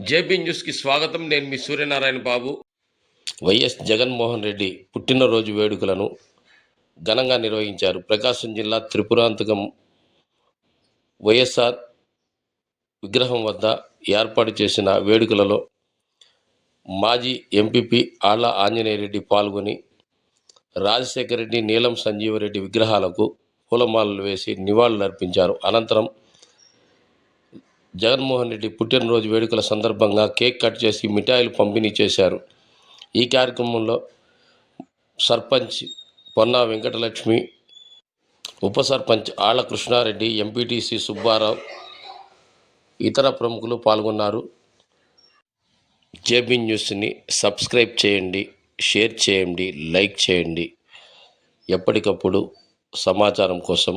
JB న్యూస్కి స్వాగతం. నేను మీ సూర్యనారాయణ బాబు. వైఎస్ జగన్మోహన్ రెడ్డి పుట్టినరోజు వేడుకలను ఘనంగా నిర్వహించారు. ప్రకాశం జిల్లా త్రిపురాంతకం వైఎస్ఆర్ విగ్రహం వద్ద ఏర్పాటు చేసిన వేడుకలలో మాజీ ఎంపీపీ ఆళ్ల ఆంజనేయరెడ్డి పాల్గొని రాజశేఖర రెడ్డి, నీలం సంజీవరెడ్డి విగ్రహాలకు పూలమాలలు వేసి నివాళులర్పించారు. అనంతరం జగన్మోహన్ రెడ్డి పుట్టినరోజు వేడుకల సందర్భంగా కేక్ కట్ చేసి మిఠాయిలు పంపిణీ చేశారు. ఈ కార్యక్రమంలో సర్పంచ్ పొన్నా వెంకటలక్ష్మి, ఉప సర్పంచ్ ఆళ్ల కృష్ణారెడ్డి, ఎంపీటీసీ సుబ్బారావు, ఇతర ప్రముఖులు పాల్గొన్నారు. జేబీ న్యూస్ని సబ్స్క్రైబ్ చేయండి, షేర్ చేయండి, లైక్ చేయండి. ఎప్పటికప్పుడు సమాచారం కోసం